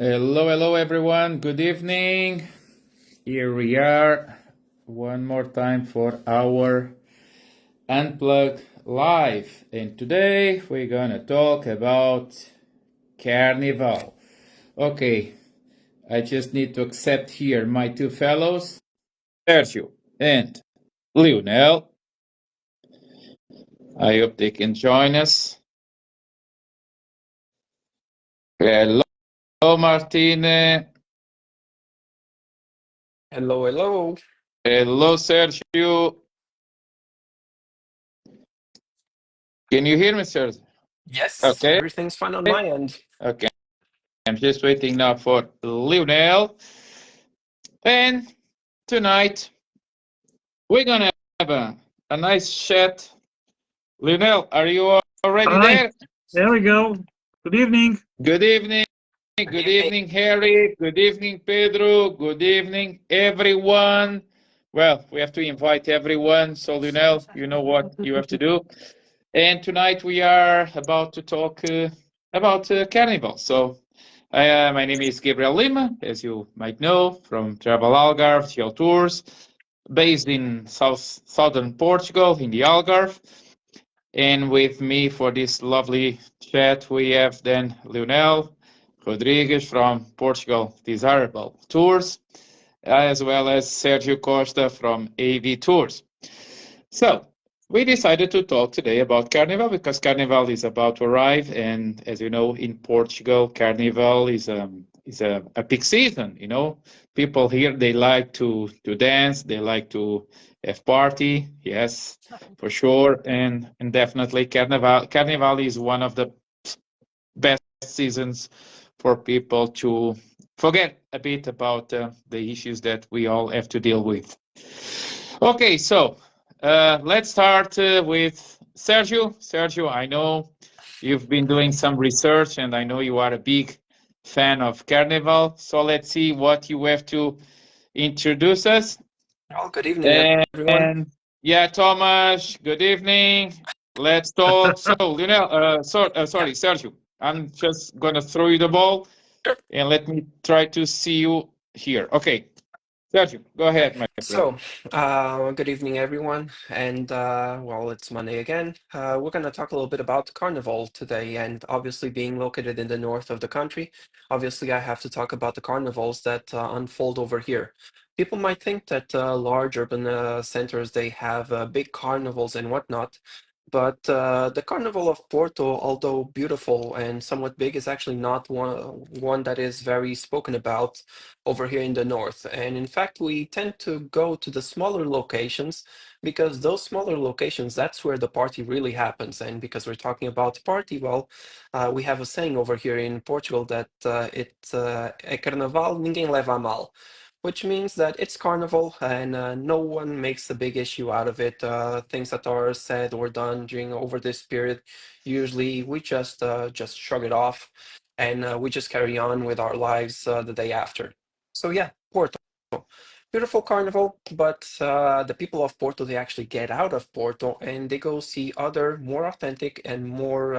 Hello, hello, everyone. Good evening. Here we are one more time for our Unplugged Live. And today we're gonna talk about Carnival. Okay, I just need to accept here my two fellows, Sergio and Lionel. I hope they can join us. Hello, Martine. Hello, hello. Hello, Sergio. Can you hear me, Sergio? Yes, Okay. everything's fine on my end. Okay. I'm just waiting now for Lionel. And tonight we're gonna have a nice chat. Lionel, are you already Hi, there? there we go. Good evening. Good evening. Good Good evening. evening, Harry. Good evening, Pedro. Good evening, everyone. Well, we have to invite everyone. So, Lionel, you know what you have to do. And tonight we are about to talk about Carnival. So, my name is Gabriel Lima, as you might know, from Travel Algarve, TL Tours, based in southern Portugal, in the Algarve. And with me for this lovely chat, we have then Lionel Rodrigues from Portugal Desirable Tours, as well as Sergio Costa from AV Tours. So, we decided to talk today about Carnival because Carnival is about to arrive, and as you know, in Portugal, Carnival is a peak season. You know, people here they like to dance, they like to have party. Yes, for sure, and definitely Carnival is one of the best seasons for people to forget a bit about the issues that we all have to deal with. Okay, so let's start with Sergio. Sergio, I know you've been doing some research and I know you are a big fan of Carnival. So let's see what you have to introduce us. Well, good evening, everyone. And yeah, Thomas, good evening. Let's talk. So, Lionel, Yeah, sorry, Sergio, I'm just going to throw you the ball sure. and let me try to see you here. Okay, Sergio, go Okay. ahead, my friend. Good evening, everyone. And well, it's Monday again. We're going to talk a little bit about Carnival today. And obviously, being located in the north of the country, obviously, I have to talk about the carnivals that unfold over here. People might think that large urban centers they have big carnivals and whatnot, but the Carnival of Porto, although beautiful and somewhat big, is actually not one that is very spoken about over here in the north. And in fact, we tend to go to the smaller locations because those smaller locations, that's where the party really happens. And because we're talking about party, well, we have a saying over here in Portugal that it's é Carnaval, ninguém leva a mal. Which means that it's carnival and no one makes a big issue out of it. Things that are said or done during over this period, usually we just shrug it off, and we just carry on with our lives the day after. So yeah, Porto. Beautiful carnival, but the people of Porto, they actually get out of Porto and they go see other more authentic and more,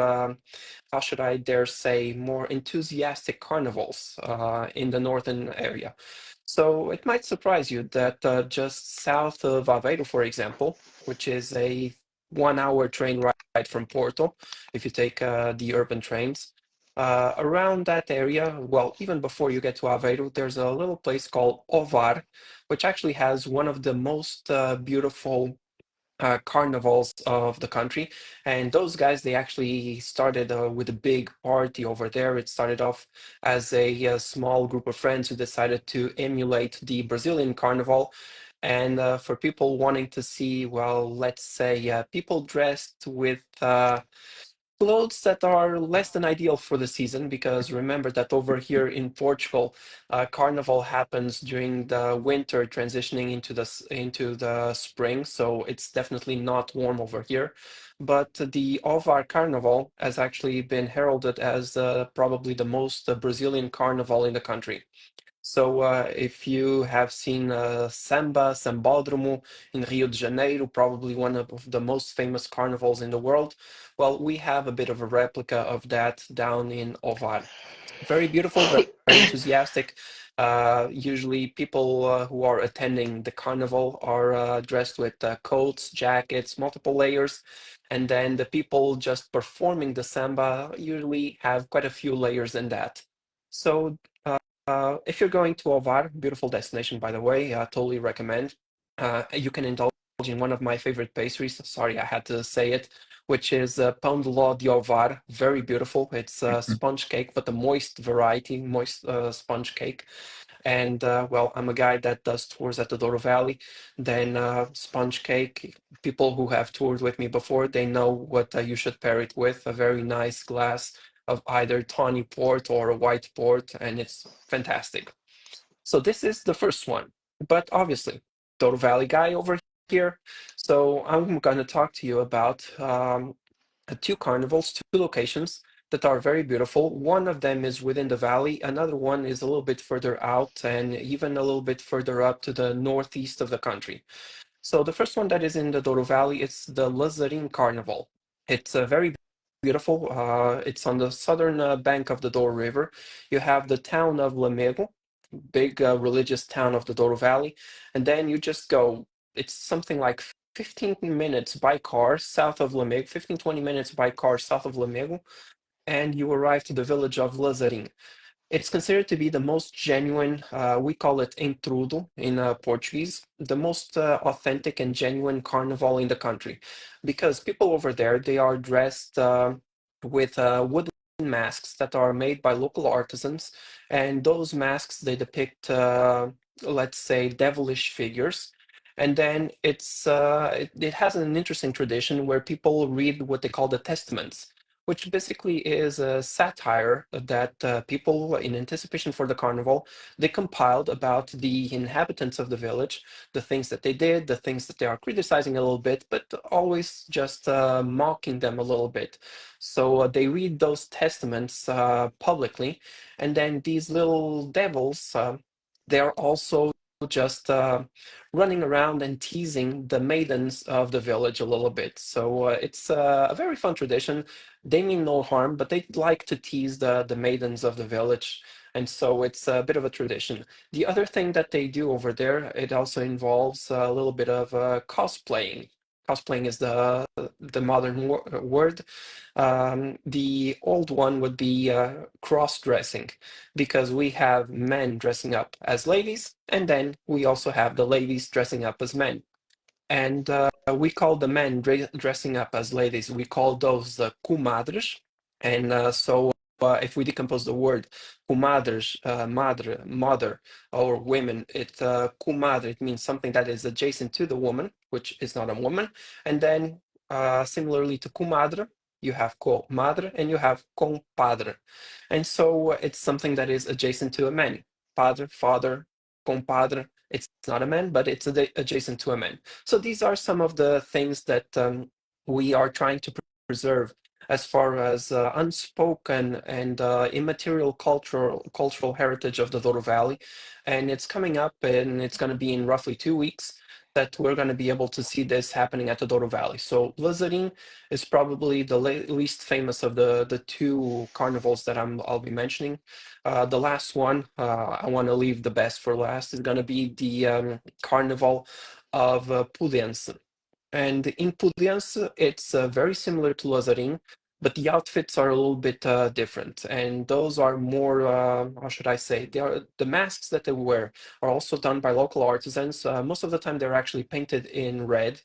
how should I dare say, more enthusiastic carnivals in the northern area. So it might surprise you that just south of Aveiro, for example, which is a 1 hour train ride from Porto, if you take the urban trains, around that area, well, even before you get to Aveiro, there's a little place called Ovar, which actually has one of the most beautiful carnivals of the country. And those guys, they actually started with a big party over there. It started off as a small group of friends who decided to emulate the Brazilian carnival. And for people wanting to see, well, let's say people dressed with clothes that are less than ideal for the season, because remember that over here in Portugal, Carnival happens during the winter, transitioning into the spring, so it's definitely not warm over here. But the Ovar Carnival has actually been heralded as probably the most Brazilian carnival in the country. So if you have seen Samba, Sambódromo in Rio de Janeiro, probably one of the most famous carnivals in the world, well, we have a bit of a replica of that down in Ovar. Very beautiful, very enthusiastic. Usually people who are attending the carnival are dressed with coats, jackets, multiple layers. And then the people just performing the samba usually have quite a few layers in that. So if you're going to Ovar, beautiful destination, by the way, I totally recommend. You can indulge in one of my favorite pastries. Sorry, I had to say it, which is pão de ló de Ovar. Very beautiful. It's a sponge cake, but the moist variety, moist sponge cake. And well, I'm a guy that does tours at the Douro Valley. Then sponge cake. People who have toured with me before, they know what you should pair it with. A very nice glass of either tawny port or a white port, and it's fantastic. So this is the first one, but obviously, Douro Valley guy over here. So I'm going to talk to you about two carnivals, two locations that are very beautiful. One of them is within the valley. Another one is a little bit further out and even a little bit further up to the northeast of the country. So the first one that is in the Douro Valley, it's the Lazarin Carnival. It's very beautiful. It's on the southern bank of the Douro River. You have the town of Lamego, big religious town of the Douro Valley, and then you just go. It's something like 15 minutes by car south of Lamego, 15, 20 minutes by car south of Lamego, and you arrive to the village of Lazarin. It's considered to be the most genuine, we call it intrudo in Portuguese, the most authentic and genuine carnival in the country. Because people over there, they are dressed with wooden masks that are made by local artisans. And those masks, they depict, let's say, devilish figures. And then it has an interesting tradition where people read what they call the testaments, which basically is a satire that people, in anticipation for the carnival, they compiled about the inhabitants of the village, the things that they did, the things that they are criticizing a little bit, but always just mocking them a little bit. So they read those testaments publicly, and then these little devils, they are also just running around and teasing the maidens of the village a little bit. So it's a very fun tradition. They mean no harm, but they like to tease the maidens of the village. And so it's a bit of a tradition. The other thing that they do over there, it also involves a little bit of cosplaying. Cosplaying is the modern word. The old one would be cross-dressing, because we have men dressing up as ladies, and then we also have the ladies dressing up as men. And we call the men dressing up as ladies, we call those comadres. And so if we decompose the word comadres, madre, mother, or women, comadre, it means something that is adjacent to the woman, which is not a woman. And then similarly to comadre, you have comadre and you have compadre. And so it's something that is adjacent to a man. Padre, father, compadre. It's not a man, but it's adjacent to a man. So these are some of the things that we are trying to preserve as far as unspoken and immaterial cultural heritage of the Douro Valley. And it's coming up, and it's going to be in roughly 2 weeks that we're going to be able to see this happening at the Douro Valley. So Lazarin is probably the least famous of the two carnivals that I'll be mentioning. The last one, I want to leave the best for last, is going to be the Carnival of Pudense. And in Pudense, it's very similar to Lazarin, but the outfits are a little bit different. And those are more, how should I say, the masks that they wear are also done by local artisans. Most of the time, they're actually painted in red.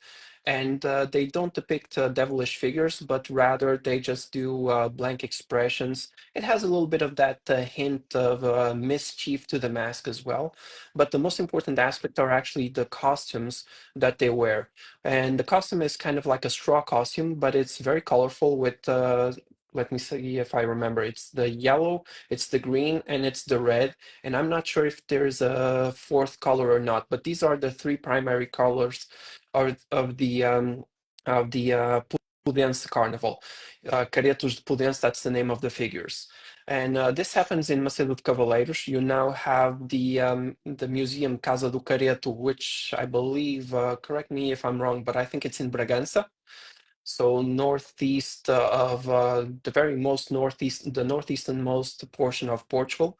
And they don't depict devilish figures, but rather they just do blank expressions. It has a little bit of that hint of mischief to the mask as well. But the most important aspect are actually the costumes that they wear. And the costume is kind of like a straw costume, but it's very colorful with, let me see if I remember, it's the yellow, it's the green, and it's the red. And I'm not sure if there's a fourth color or not, but these are the three primary colors of the Pudense Carnival. Caretos de Pudense, that's the name of the figures. And this happens in Macedo de Cavaleiros. You now have the museum Casa do Careto, which I believe, correct me if I'm wrong, but I think it's in Bragança. So northeast of the very most northeast, the northeasternmost portion of Portugal.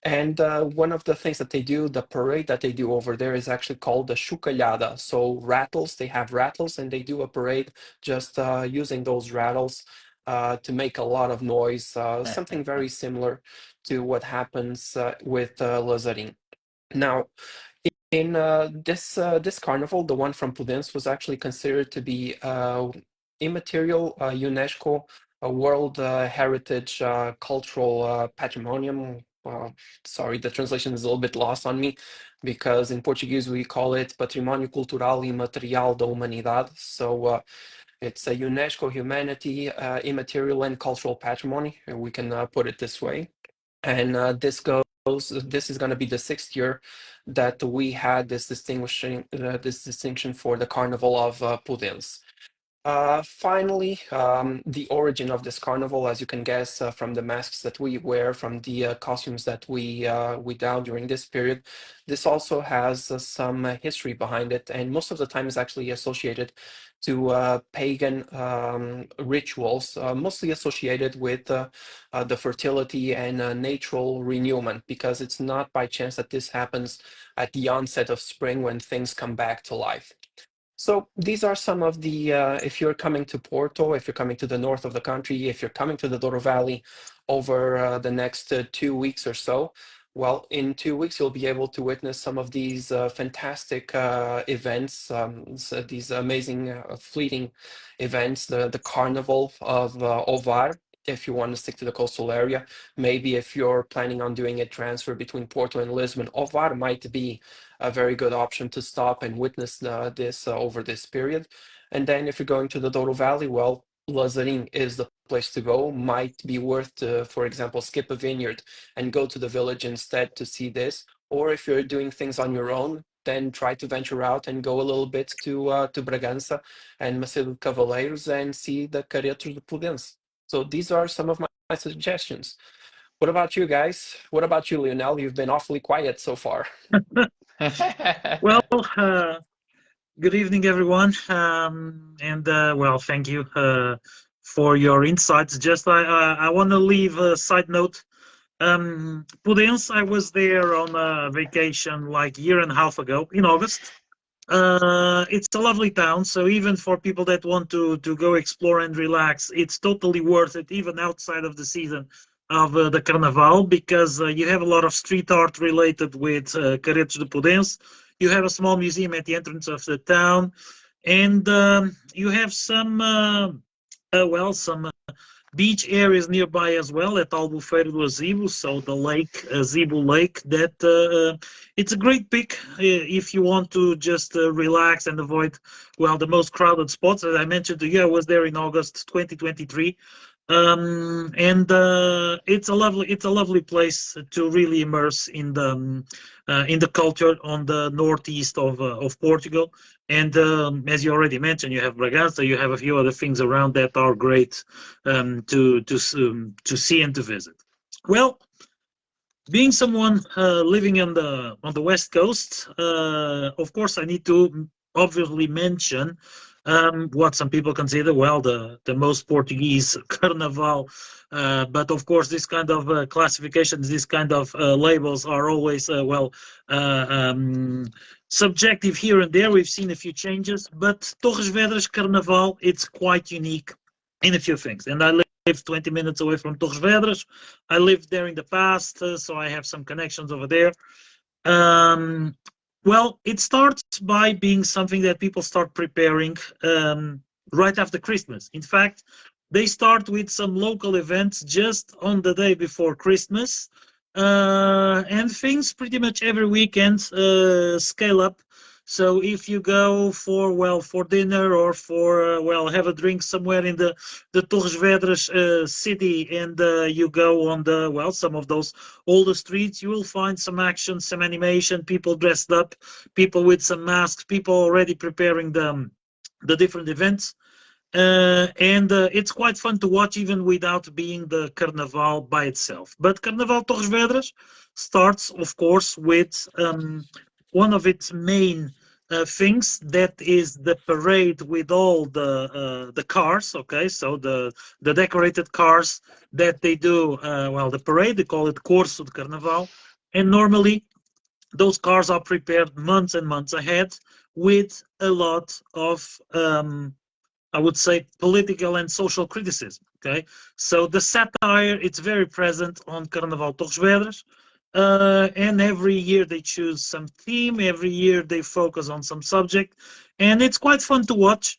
And one of the things that they do, the parade that they do over there is actually called the chocalhada. So rattles, they have rattles and they do a parade just using those rattles to make a lot of noise, something very similar to what happens with Lazarin. Now, in this carnival, the one from Pudens was actually considered to be immaterial UNESCO World Heritage Cultural Patrimonium. Sorry, the translation is a little bit lost on me because in Portuguese we call it Património Cultural e Material da Humanidade. So it's a UNESCO Humanity, Immaterial and Cultural Patrimony. We can put it this way. And this is going to be the 6th year that we had this distinction for the Carnival of Pudens. Finally, the origin of this carnival, as you can guess from the masks that we wear, from the costumes that we don during this period, this also has some history behind it, and most of the time is actually associated to pagan rituals, mostly associated with the fertility and natural renewal, because it's not by chance that this happens at the onset of spring when things come back to life. So these are some of the, if you're coming to Porto, if you're coming to the north of the country, if you're coming to the Douro Valley over the next 2 weeks or so, well, in 2 weeks, you'll be able to witness some of these fantastic events, these amazing fleeting events, the Carnival of Ovar, if you want to stick to the coastal area. Maybe if you're planning on doing a transfer between Porto and Lisbon, Ovar might be a very good option to stop and witness this over this period. And then if you're going to the Douro Valley, well, Lazarin is the place to go. Might be worth to, for example, skip a vineyard and go to the village instead to see this. Or if you're doing things on your own, then try to venture out and go a little bit to Bragança and Macedo de Cavaleiros and see the Caretos de Pudens. So these are some of my suggestions. What about you guys? What about you, Lionel? You've been awfully quiet so far. Well, good evening, everyone. And well, thank you for your insights. Just I want to leave a side note. Pudens, I was there on a vacation like a year and a half ago in August. It's a lovely town, so even for people that want to go explore and relax, it's totally worth it, even outside of the season of the Carnaval, because you have a lot of street art related with Caretos de Pudens. You have a small museum at the entrance of the town, and you have some some beach areas nearby as well at Albufeira do Azibo, so the lake, Azibo Lake, that it's a great pick if you want to just relax and avoid, well, the most crowded spots. As I mentioned to you, I was there in August 2023. And it's a lovely place to really immerse in the culture on the northeast of Portugal. And as you already mentioned, you have Bragança, you have a few other things around that are great to see and to visit. Well, being someone living on the west coast, of course, I need to obviously mention what some people consider, well, the most Portuguese Carnaval. But of course, this kind of classifications, this kind of labels are always subjective here and there. We've seen a few changes, but Torres Vedras Carnaval, it's quite unique in a few things. And I live 20 minutes away from Torres Vedras. I lived there in the past, so I have some connections over there. Well, it starts by being something that people start preparing right after Christmas. In fact, they start with some local events just on the day before Christmas, and things pretty much every weekend scale up. So if you go for dinner or for have a drink somewhere in the Torres Vedras city, and you go on some of those older streets, you will find some action, some animation, people dressed up, people with some masks, people already preparing the different events. And it's quite fun to watch even without being the Carnaval by itself. But Carnaval Torres Vedras starts, of course, with one of its main things, that is the parade with all the cars. Okay, so the decorated cars that they do. Well, the parade, they call it Corso de Carnaval, and normally those cars are prepared months and months ahead with a lot of I would say, political and social criticism. Okay, so the satire, it's very present on Carnaval Torres Vedras, and every year they choose some theme. Every year they focus on some subject, and it's quite fun to watch.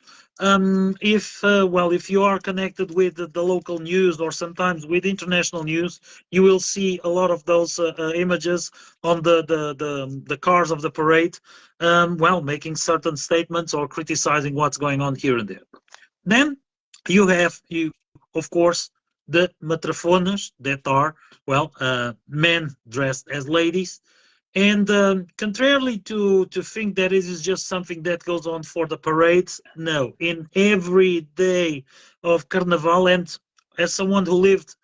If well, if you are connected with the local news or sometimes with international news, you will see a lot of those images on the cars of the parade. Well, making certain statements or criticizing what's going on here and there. Then you have, of course, the matrafonas that are, well, men dressed as ladies. And contrarily to think that it is just something that goes on for the parades, no. In every day of Carnaval, and as someone who lived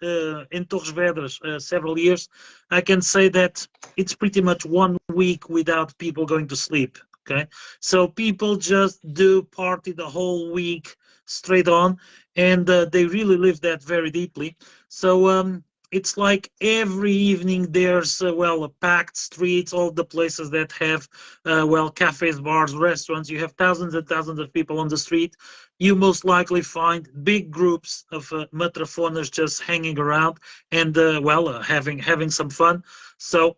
in Torres Vedras several years, I can say that it's pretty much 1 week without people going to sleep. Okay, so people just do party the whole week straight on, and they really live that very deeply. So it's like every evening there's well, a packed streets, all the places that have well, cafes, bars, restaurants. You have thousands and thousands of people on the street. You most likely find big groups of matrafonas just hanging around and well, having some fun. So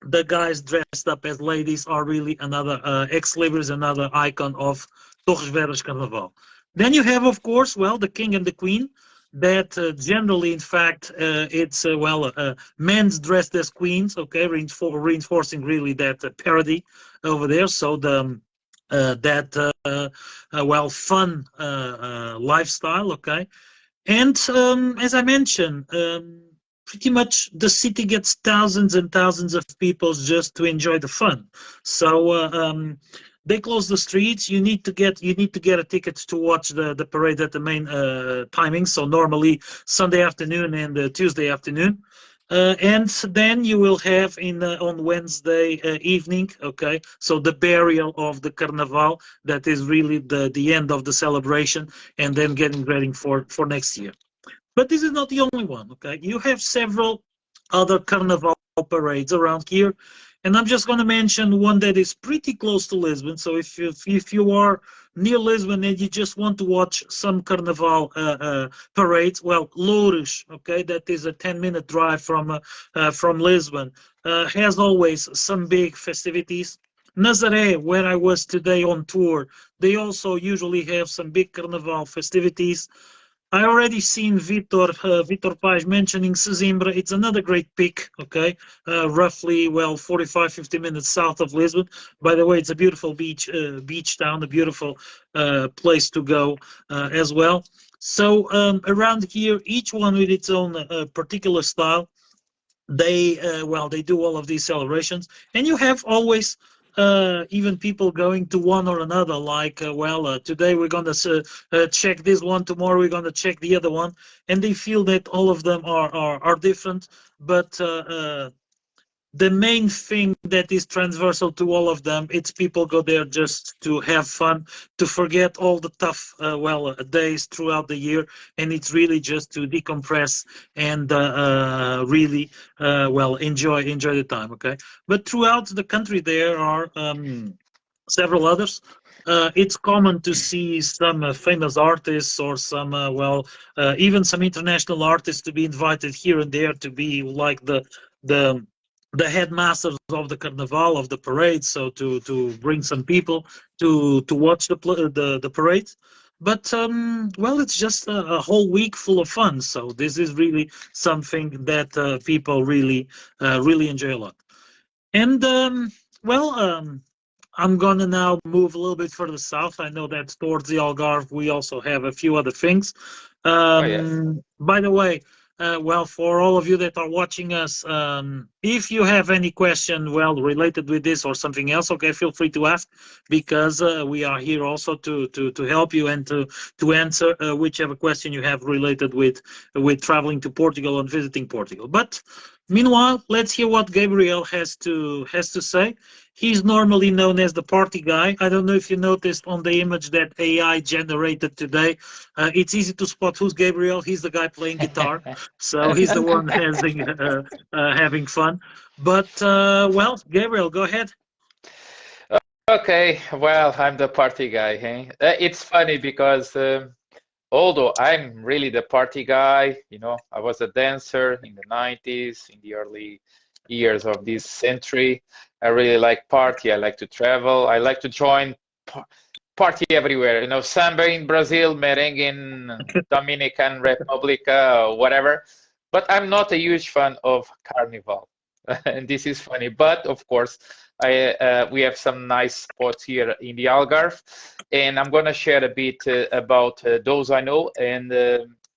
the guys dressed up as ladies are really another ex-libris, another icon of Torres Vedras Carnaval. Then you have, of course, well, the king and the queen. That generally, in fact, it's well, men's dressed as queens. Okay, reinforcing really that parody over there. So the that well, fun lifestyle. Okay, and as I mentioned, pretty much the city gets thousands and thousands of people just to enjoy the fun. So they close the streets. You need to get a ticket to watch the parade at the main timing. So normally Sunday afternoon and Tuesday afternoon. And then you will have on Wednesday evening, okay, so the burial of the Carnaval, that is really the end of the celebration, and then getting ready for next year. But this is not the only one, okay? You have several other Carnival parades around here, and I'm just going to mention one that is pretty close to Lisbon. So if you are near Lisbon and you just want to watch some Carnival parades, well, Loures, okay, that is a 10-minute drive from Lisbon, has always some big festivities. Nazaré, where I was today on tour, they also usually have some big Carnival festivities. I already seen Vitor Paz mentioning Sesimbra. It's another great pick, okay? Roughly, well, 45, 50 minutes south of Lisbon. By the way, it's a beautiful beach town, a beautiful place to go as well. So around here, each one with its own particular style. They well, they do all of these celebrations, and you have always even people going to one or another, like well, today we're going to check this one, tomorrow we're going to check the other one, and they feel that all of them are different, but the main thing that is transversal to all of them, it's people go there just to have fun, to forget all the tough well, days throughout the year, and it's really just to decompress and really well, enjoy the time. Okay, but throughout the country there are several others. It's common to see some famous artists or some well, even some international artists to be invited here and there to be like the the headmasters of the carnival, of the parade, so to bring some people to watch the parade. But well, it's just a whole week full of fun. So this is really something that people really enjoy a lot. And well, I'm gonna now move a little bit further south. I know that towards the Algarve we also have a few other things. Oh, yes. By the way, well, for all of you that are watching us, if you have any question, well, related with this or something else, okay, feel free to ask, because we are here also to help you and to answer whichever question you have related with traveling to Portugal and visiting Portugal. But meanwhile, let's hear what Gabriel has to say. He's normally known as the party guy. I don't know if you noticed on the image that AI generated today. It's easy to spot who's Gabriel. He's the guy playing guitar, so he's the one having fun. But well, Gabriel, go ahead. Okay, well, I'm the party guy, hey? It's funny because although I'm really the party guy, you know, I was a dancer in the 90s, in the early years of this century. I really like party. I like to travel. I like to join party everywhere. You know, samba in Brazil, merengue in Dominican Republic, whatever. But I'm not a huge fan of Carnival. And this is funny. But of course, we have some nice spots here in the Algarve, and I'm going to share a bit about those I know, and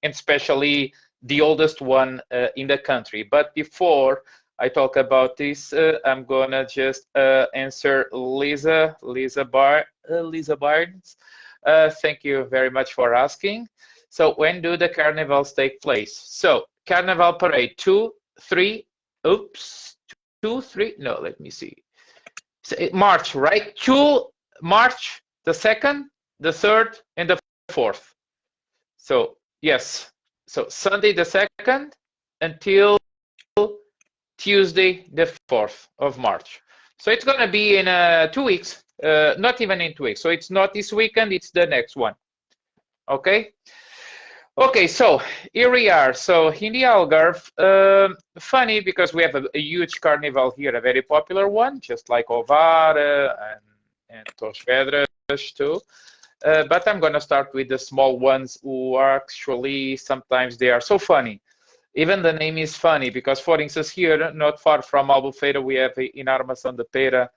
especially the oldest one in the country. But before I talk about this, I'm going to just answer Lisa Barnes. Thank you very much for asking. So when do the carnivals take place? So Carnival Parade 2, 3, oops, 2, 3, no, let me see. March, right? 2 March, the 2nd, the 3rd, and the 4th. So yes, so Sunday the 2nd until Tuesday the 4th of March. So it's going to be in 2 weeks, not even in 2 weeks. So it's not this weekend, it's the next one. Okay. Okay, so here we are. So in the Algarve, funny because we have a huge carnival here, a very popular one, just like Ovar and Torres too. But I'm going to start with the small ones who are actually, sometimes they are so funny. Even the name is funny because, for instance, here, not far from Albufeira, we have in Armação de Pera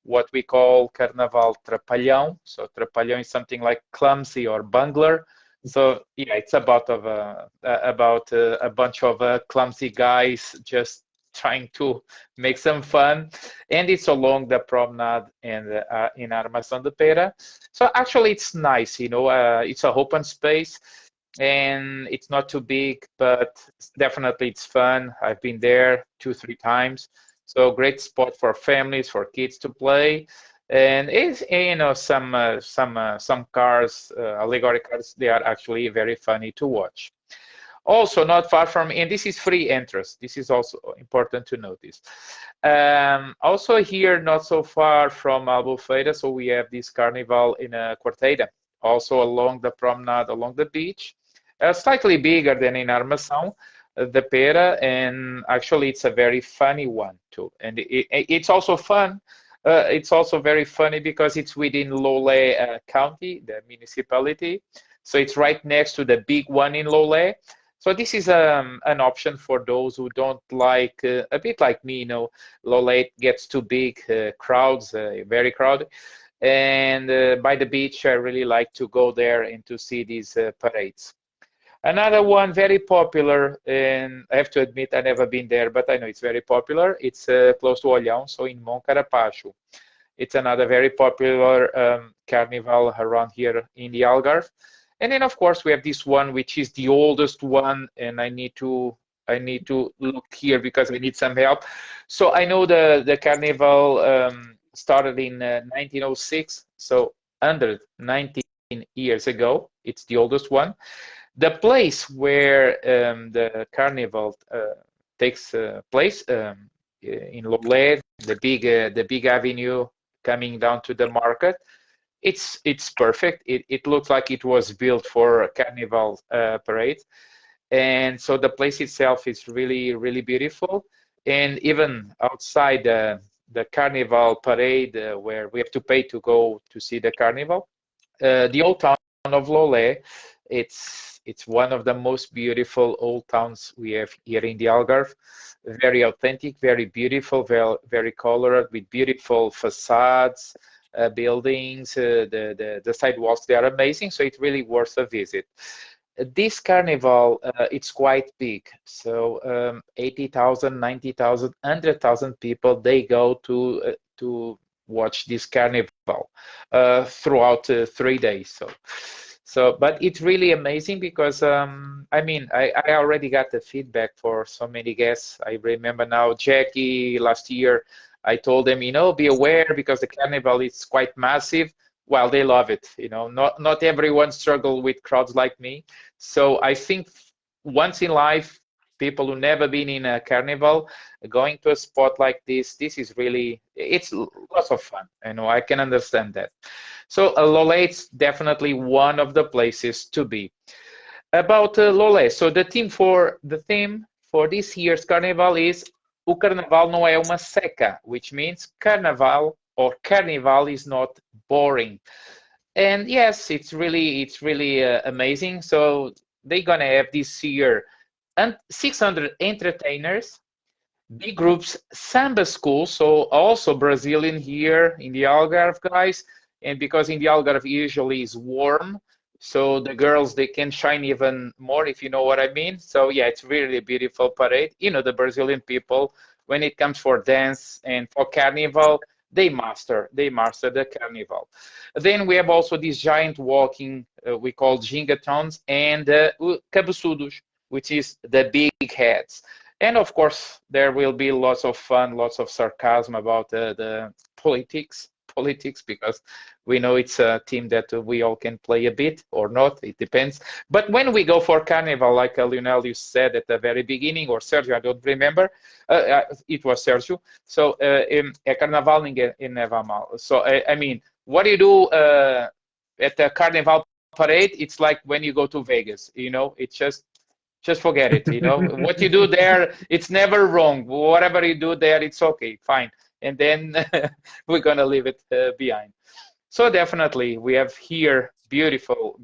what we call Carnaval Trapalhão. So Trapalhão is something like clumsy or bungler. So yeah, it's about a bunch of clumsy guys just trying to make some fun, and it's along the promenade and in Armação de Pera. So actually, it's nice, you know. It's a open space, and it's not too big, but definitely it's fun. I've been there 2-3 times. So great spot for families, for kids to play. And it's, you know, some cars, allegoric cars, they are actually very funny to watch. Also, not far from, and this is free entrance. This is also important to notice. Also here, not so far from Albufeira, so we have this carnival in Quarteira, also along the promenade, along the beach. Slightly bigger than in Armação de Pera, and actually it's a very funny one too. And it's also fun. It's also very funny because it's within Lolé County, the municipality. So it's right next to the big one in Lolé. So this is an option for those who don't like, a bit like me, you know, Lolé gets too big, crowds, very crowded. And by the beach, I really like to go there and to see these parades. Another one very popular, and I have to admit I've never been there, but I know it's very popular. It's close to Olhão, so in Moncarapaccio. It's another very popular carnival around here in the Algarve. And then of course we have this one, which is the oldest one, and I need to look here because I need some help. So I know the carnival started in 1906, so under 19 years ago. It's the oldest one. The place where the carnival takes place in Lolé, the big avenue coming down to the market, it's perfect. It looks like it was built for a carnival parade, and so the place itself is really beautiful. And even outside the carnival parade, where we have to pay to go to see the carnival, the old town of Lolé, it's one of the most beautiful old towns we have here in the Algarve. Very authentic, very beautiful, very colored, with beautiful facades, buildings. The sidewalks, they are amazing, so it's really worth a visit. this carnival, it's quite big. So 80,000, 90,000, 100,000 people, they go to watch this carnival throughout 3 days. But it's really amazing because I mean, I already got the feedback for so many guests. I remember now Jackie last year, I told them, be aware because the carnival is quite massive. Well, they love it. Not everyone struggle with crowds like me. So I think once in life, people who never been in a carnival, going to a spot like this is really, it's lots of fun. I can understand that. So Lolet's definitely one of the places to be. About Lolé, so the theme for this year's carnival is O Carnaval não é uma seca, which means carnaval or carnival is not boring. And yes, it's really amazing. So they're gonna have this year and 600 entertainers, big groups, samba schools, so also Brazilian here in the Algarve, guys. And because in the Algarve usually is warm, so the girls, they can shine even more, if you know what I mean. So yeah, it's really a beautiful parade. The Brazilian people, when it comes for dance and for carnival, they master the carnival. Then we have also these giant walking, we call gingatons, and cabeçudos, which is the big heads. And of course, there will be lots of fun, lots of sarcasm about the politics, because we know it's a team that we all can play a bit or not, it depends. But when we go for carnival, like Lionel, you said at the very beginning, or Sergio, I don't remember, it was Sergio. So, é carnaval, ninguém neva mal. So, I mean, what do you do at the carnival parade? It's like when you go to Vegas, it's just forget it. What you do there, it's never wrong. Whatever you do there, it's okay, fine. And then we're gonna leave it behind. So definitely we have here beautiful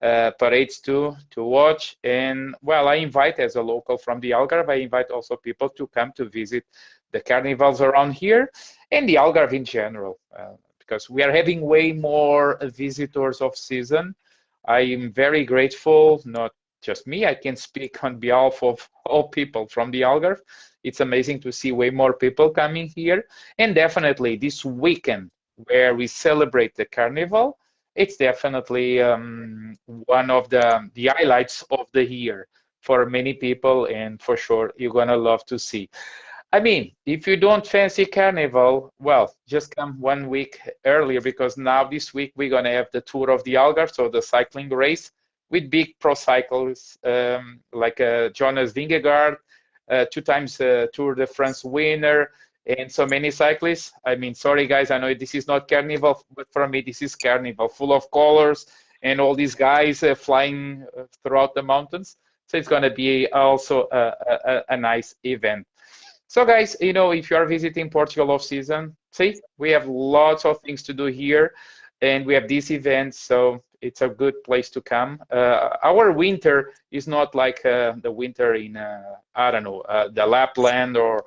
parades to watch. And well, I invite, as a local from the Algarve, I invite also people to come to visit the carnivals around here and the Algarve in general, because we are having way more visitors of season. I am very grateful, not just me, I can speak on behalf of all people from the Algarve. It's amazing to see way more people coming here. And definitely this weekend where we celebrate the carnival, it's definitely one of the highlights of the year for many people, and for sure you're gonna love to see. I mean, if you don't fancy carnival, well, just come 1 week earlier, because now this week we're gonna have the Tour of the Algarve, so the cycling race with big pro cyclists like Jonas Vingegaard, 2 times Tour de France winner, and so many cyclists. I mean, sorry guys, I know this is not carnival, but for me this is carnival, full of colors and all these guys flying throughout the mountains. So it's going to be also a nice event. So guys, if you are visiting Portugal off season, see, we have lots of things to do here, and we have these events, so it's a good place to come. Our winter is not like the winter in, I don't know, the Lapland or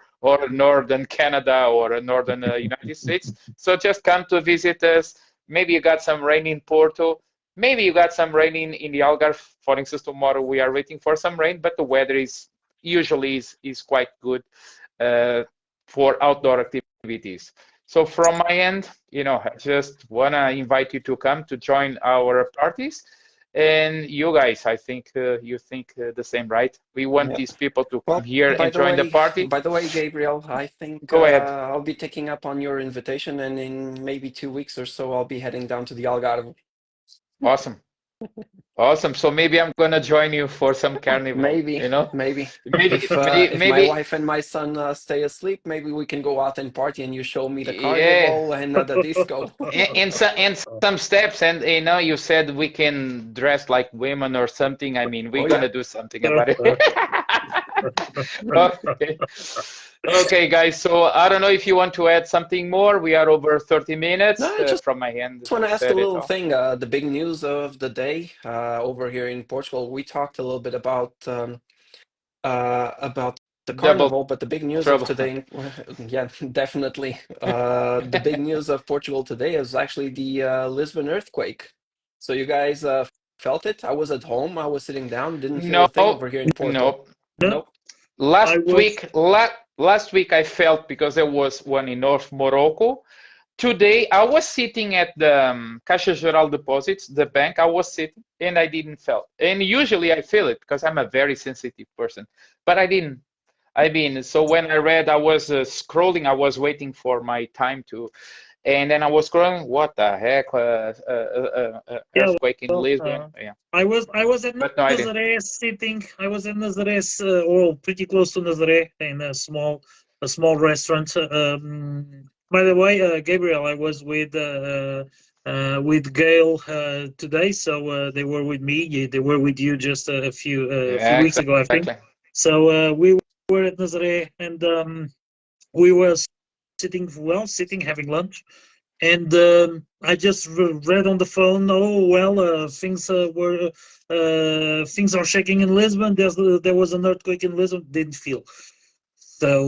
northern Canada or northern United States. So just come to visit us. Maybe you got some rain in Porto. Maybe you got some rain in the Algarve. For instance, tomorrow we are waiting for some rain, but the weather is usually is quite good for outdoor activities. So from my end, I just want to invite you to come to join our parties. And you guys, I think you think the same, right? We want these people to come here and join the party. By the way, Gabriel, I think Go ahead. I'll be taking up on your invitation, and in maybe 2 weeks or so, I'll be heading down to the Algarve. Awesome. Awesome. So maybe I'm gonna join you for some carnival. Maybe. Maybe If my wife and my son stay asleep, maybe we can go out and party, and you show me the carnival and the disco. and some steps, and you said we can dress like women or something. I mean, we're gonna do something about it. Okay. Okay, guys. So I don't know if you want to add something more. We are over 30 minutes. No, just from my hand. Just want to ask a little thing. The big news of the day over here in Portugal. We talked a little bit about the carnival, but the big news of today, yeah, definitely. The big news of Portugal today is actually the Lisbon earthquake. So you guys felt it. I was at home. I was sitting down. Didn't feel a thing over No, here in Porto. no. Nope. Last I was week, last week I felt because there was one in North Morocco. Today I was sitting at the Caixa Geral Deposits, the bank. I was sitting and I didn't feel. And usually I feel it because I'm a very sensitive person, but I didn't. I mean, so when I read, I was scrolling. I was waiting for my time to, and then I was scrolling. What the heck? yeah. Earthquake in Well, Lisbon. Yeah, I was at but no, I didn't. Nazaré sitting. I was at Nazaré, or pretty close to Nazaré, in a small restaurant. By the way, Gabriel, I was with Gail today, so they were with me. They were with you just a few Yeah, weeks ago, I think. exactly. So we were at Nazaré, and we were sitting having lunch. And I just read on the phone. Oh well, things are shaking in Lisbon. There was an earthquake in Lisbon. Didn't feel so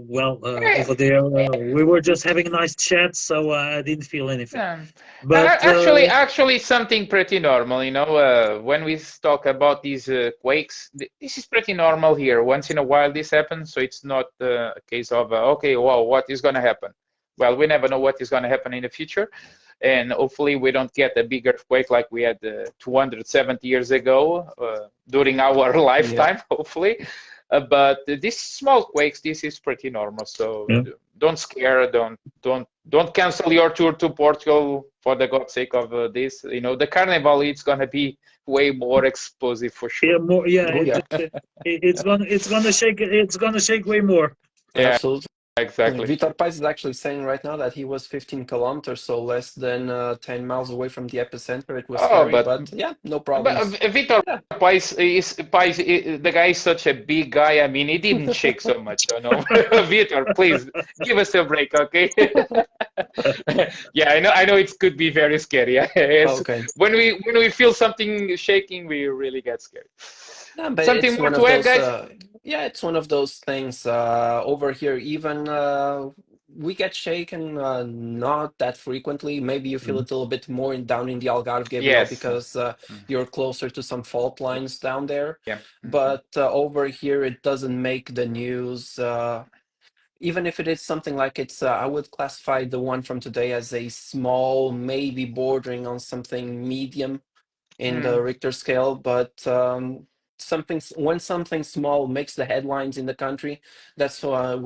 well over there. We were just having a nice chat, so I didn't feel anything. Yeah. But Actually, something pretty normal. When we talk about these quakes, this is pretty normal here. Once in a while, this happens, so it's not a case of okay, well, what is going to happen? Well, we never know what is going to happen in the future, and hopefully, we don't get a big earthquake like we had 270 years ago during our lifetime. Hopefully, but these small quakes, this is pretty normal. So yeah. don't scare, don't cancel your tour to Portugal for the God's sake of this. The Carnival, it's gonna be way more explosive for Yeah, sure. more. Yeah, Oh yeah. it's gonna shake way more. Yeah, Absolutely. exactly. Vitor Pais is actually saying right now that he was 15 kilometers, so less than 10 miles away from the epicenter. It was Oh, scary, but but yeah, no but problems. Vitor Yeah. Pais, the guy is such a big guy. I mean, he didn't shake so much. Vitor, please give us a break, okay? Yeah, I know it could be very scary. Okay. When we feel something shaking, we really get scared. No, but Something it's more one to of add, those, guys? yeah, it's one of those things over here. Even we get shaken not that frequently. Maybe you feel Mhm. it a little bit more down in the Algarve, Gabriel, Yes. because Mm, you're closer to some fault lines down there. yeah. But over here, it doesn't make the news. Even if it is something like I would classify the one from today as a small, maybe bordering on something medium in the Mm, Richter scale, but when something small makes the headlines in the country, that's where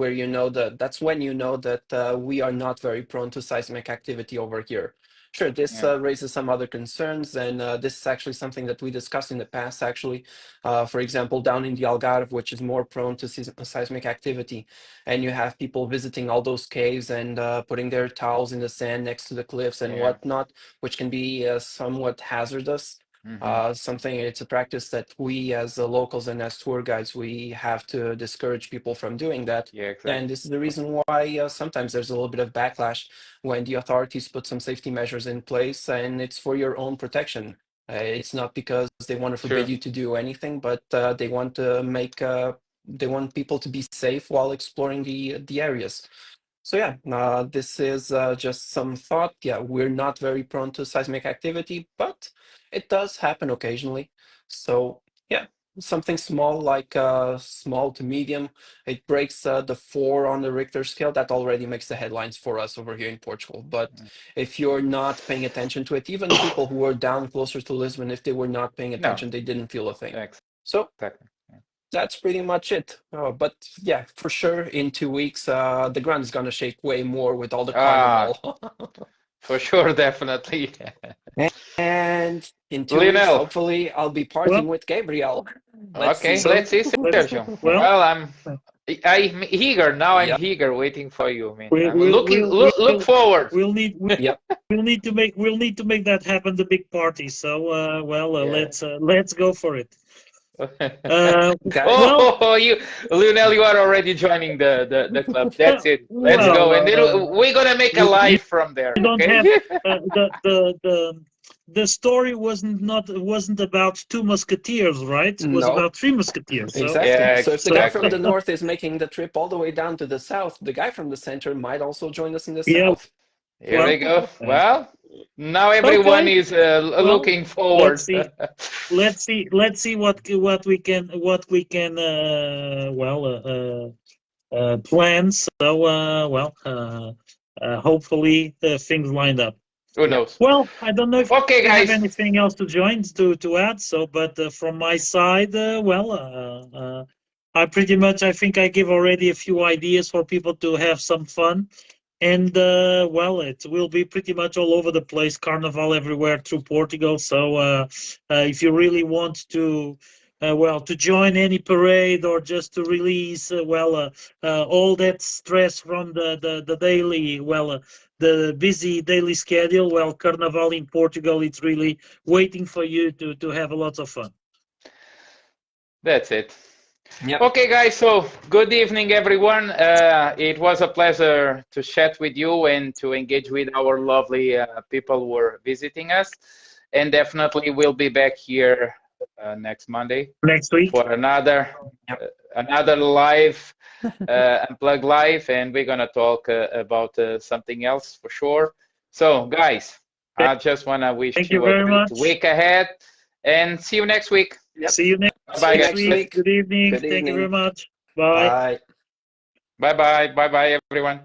that's when you know that we are not very prone to seismic activity over here. Sure, this yeah. raises some other concerns, and this is actually something that we discussed in the past, actually. For example, down in the Algarve, which is more prone to seismic activity, and you have people visiting all those caves and putting their towels in the sand next to the cliffs and Yeah. whatnot, which can be somewhat hazardous. Hmm. It's a practice that we as locals and as tour guides, we have to discourage people from doing that. Yeah, And exactly. this is the reason why sometimes there's a little bit of backlash when the authorities put some safety measures in place, and it's for your own protection. It's not because they want to forbid True. you to do anything, but they want to they want people to be safe while exploring the areas. So yeah, this is just some thought. Yeah, we're not very prone to seismic activity, but it does happen occasionally. So yeah, something small like small to medium, it breaks the 4 on the Richter scale. That already makes the headlines for us over here in Portugal. But if you're not paying attention to it, even people who are down closer to Lisbon, if they were not paying No, attention, they didn't feel a thing. exactly. So that's pretty much it. But yeah, for sure, in 2 weeks, the ground is gonna shake way more with all the Ah, carnival. for sure, definitely. And in 2 weeks, Lionel, hopefully, I'll be partying Well, with Gabriel. Let's okay, see. so let's see, let's Sergio. well. Well, I'm eager now. I'm Yep, eager, waiting for you, man. We I'm will looking we'll look forward. we'll need yep. we'll need to make that happen, the big party. So Yeah. let's go for it. Uh, Guys, well, Oh, Lionel, you are already joining the club. That's it. Let's yep. go, well, and then we're gonna make a you live from there. don't Okay? have the story wasn't about two musketeers, right? It was No, about three musketeers. So exactly. Yeah, So if the guy from the exactly. north is making the trip all the way down to the south, the guy from the center might also join us in the yeah, south. Here well, we go. uh, Well, Now everyone Okay. is looking forward. Let's see what we can plan. So hopefully things lined up. Who knows? Well, I don't know if Okay, you have guys. anything else to join to add. So, but from my side, I think I give already a few ideas for people to have some fun. And it will be pretty much all over the place, Carnaval everywhere through Portugal. So if you really want to to join any parade or just to release all that stress from the daily the busy daily schedule, Carnaval in Portugal, it's really waiting for you to have a lot of fun. That's it. Yep. Okay, guys, so good evening, everyone. It was a pleasure to chat with you and to engage with our lovely people who are visiting us. And definitely we'll be back here next Monday. Next week. For another live, Unplugged live, and we're going to talk about something else for sure. So, guys, I just want to wish Thank you you a very great much. week ahead, and see you next week. Yep. See you Bye, next week. Good evening. Good Thank you evening. very much. Bye. Bye. Bye-bye. Bye-bye, everyone.